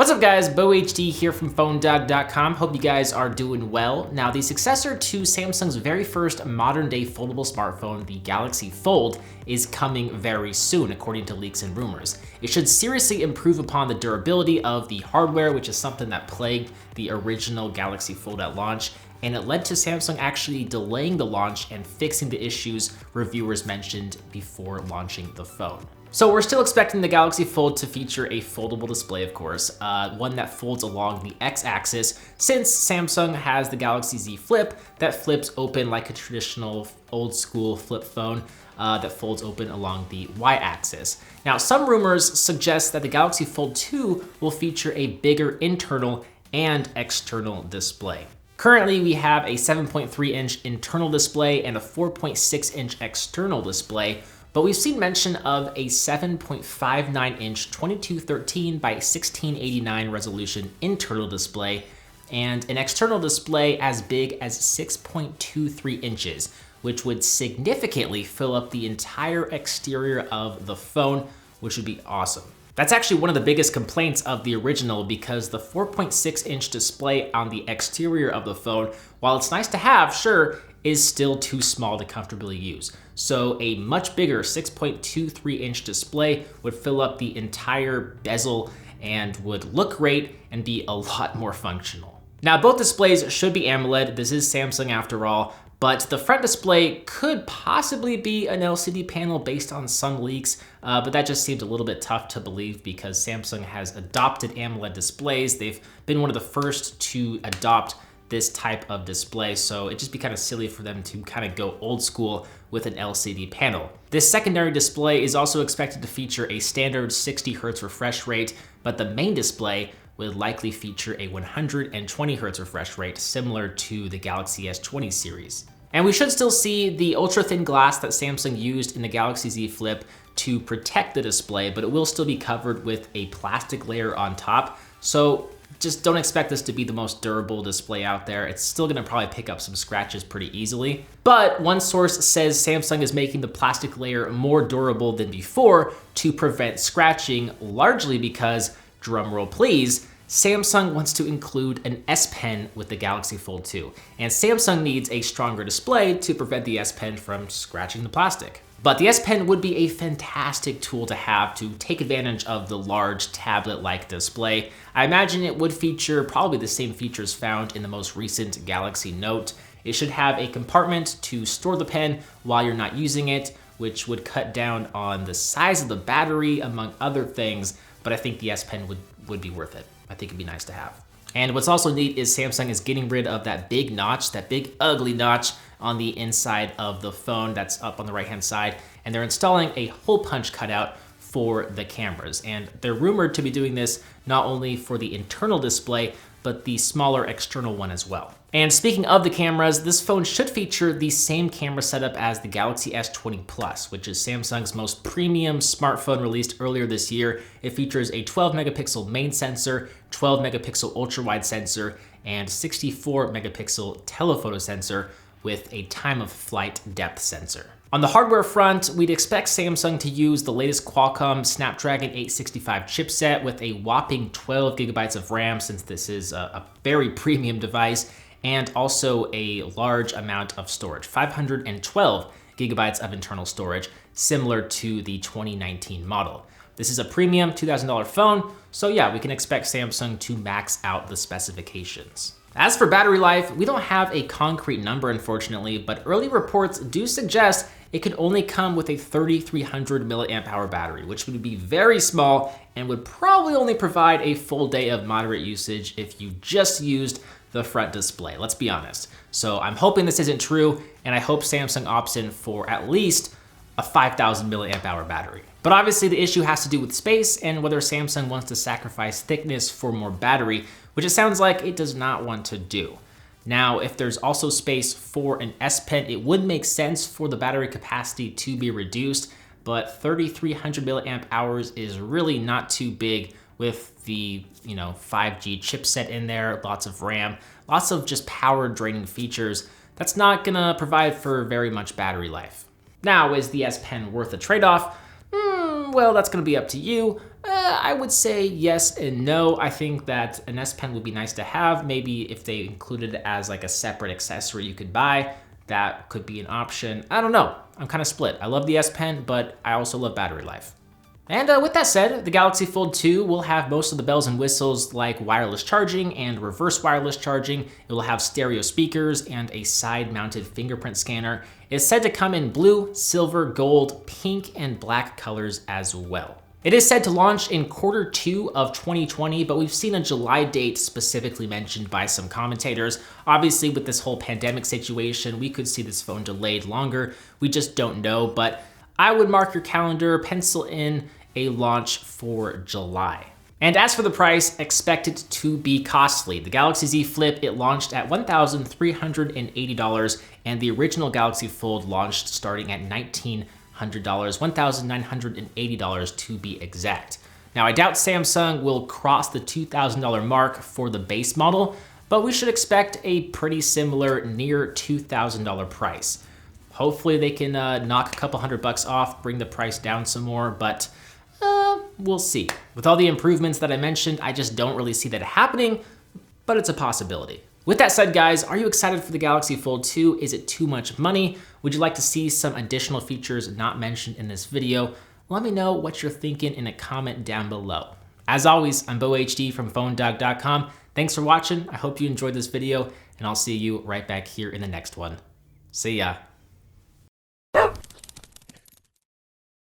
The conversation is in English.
What's up guys, BoHD here from PhoneDog.com. Hope you guys are doing well. Now the successor to Samsung's very first modern day foldable smartphone, the Galaxy Fold, is coming very soon according to leaks and rumors. It should seriously improve upon the durability of the hardware, which is something that plagued the original Galaxy Fold at launch, and it led to Samsung actually delaying the launch and fixing the issues reviewers mentioned before launching the phone. So we're still expecting the Galaxy Fold to feature a foldable display, of course, one that folds along the X-axis, since Samsung has the Galaxy Z Flip that flips open like a traditional old school flip phone that folds open along the Y-axis. Now, some rumors suggest that the Galaxy Fold 2 will feature a bigger internal and external display. Currently, we have a 7.3-inch internal display and a 4.6-inch external display, but we've seen mention of a 7.59-inch 2213 by 1689 resolution internal display and an external display as big as 6.23 inches, which would significantly fill up the entire exterior of the phone, which would be awesome. That's actually one of the biggest complaints of the original, because the 4.6-inch display on the exterior of the phone, while it's nice to have, sure, is still too small to comfortably use. So a much bigger 6.23-inch display would fill up the entire bezel and would look great and be a lot more functional. Now, both displays should be AMOLED. This is Samsung after all, but the front display could possibly be an LCD panel based on some leaks, but that just seems a little bit tough to believe because Samsung has adopted AMOLED displays. They've been one of the first to adopt this type of display, so it'd just be kind of silly for them to kind of go old school with an LCD panel. This secondary display is also expected to feature a standard 60 Hz refresh rate, but the main display would likely feature a 120 Hz refresh rate, similar to the Galaxy S20 series. And we should still see the ultra-thin glass that Samsung used in the Galaxy Z Flip to protect the display, but it will still be covered with a plastic layer on top. So just don't expect this to be the most durable display out there. It's still gonna probably pick up some scratches pretty easily. But one source says Samsung is making the plastic layer more durable than before to prevent scratching, largely because, drumroll please, Samsung wants to include an S Pen with the Galaxy Fold 2, and Samsung needs a stronger display to prevent the S Pen from scratching the plastic. But the S Pen would be a fantastic tool to have to take advantage of the large tablet-like display. I imagine it would feature probably the same features found in the most recent Galaxy Note. It should have a compartment to store the pen while you're not using it, which would cut down on the size of the battery, among other things, but I think the S Pen would be worth it. I think it'd be nice to have. And what's also neat is Samsung is getting rid of that big notch, that big ugly notch on the inside of the phone that's up on the right-hand side, and they're installing a hole punch cutout for the cameras. And they're rumored to be doing this not only for the internal display, but the smaller external one as well. And speaking of the cameras, this phone should feature the same camera setup as the Galaxy S20 Plus, which is Samsung's most premium smartphone released earlier this year. It features a 12 megapixel main sensor, 12 megapixel ultra-wide sensor, and 64 megapixel telephoto sensor with a time of flight depth sensor. On the hardware front, we'd expect Samsung to use the latest Qualcomm Snapdragon 865 chipset with a whopping 12 gigabytes of RAM, since this is a very premium device, and also a large amount of storage, 512 gigabytes of internal storage, similar to the 2019 model. This is a premium $2,000 phone, so yeah, we can expect Samsung to max out the specifications. As for battery life, we don't have a concrete number, unfortunately, but early reports do suggest it could only come with a 3,300 milliamp hour battery, which would be very small and would probably only provide a full day of moderate usage if you just used the front display, let's be honest. So I'm hoping this isn't true, and I hope Samsung opts in for at least a 5,000 milliamp hour battery. But obviously the issue has to do with space and whether Samsung wants to sacrifice thickness for more battery, which it sounds like it does not want to do. Now, if there's also space for an S Pen, it would make sense for the battery capacity to be reduced, but 3,300 milliamp hours is really not too big with the 5G chipset in there, lots of RAM, lots of just power draining features. That's not gonna provide for very much battery life. Now, is the S Pen worth the trade-off? Well, that's gonna be up to you. I would say yes and no. I think that an S Pen would be nice to have. Maybe if they included it as like a separate accessory you could buy, that could be an option. I don't know. I'm kind of split. I love the S Pen, but I also love battery life. And with that said, the Galaxy Fold 2 will have most of the bells and whistles like wireless charging and reverse wireless charging. It will have stereo speakers and a side-mounted fingerprint scanner. It's said to come in blue, silver, gold, pink, and black colors as well. It is said to launch in Q2 of 2020, but we've seen a July date specifically mentioned by some commentators. Obviously, with this whole pandemic situation, we could see this phone delayed longer. We just don't know, but I would mark your calendar, pencil in a launch for July. And as for the price, expect it to be costly. The Galaxy Z Flip, it launched at $1,380, and the original Galaxy Fold launched starting at $1,900, $1,980 to be exact. Now, I doubt Samsung will cross the $2,000 mark for the base model, but we should expect a pretty similar near $2,000 price. Hopefully they can knock a couple $100 off, bring the price down some more, but we'll see. With all the improvements that I mentioned, I just don't really see that happening, but it's a possibility. With that said, guys, are you excited for the Galaxy Fold 2? Is it too much money? Would you like to see some additional features not mentioned in this video? Let me know what you're thinking in a comment down below. As always, I'm BoHD from PhoneDog.com. Thanks for watching. I hope you enjoyed this video, and I'll see you right back here in the next one. See ya.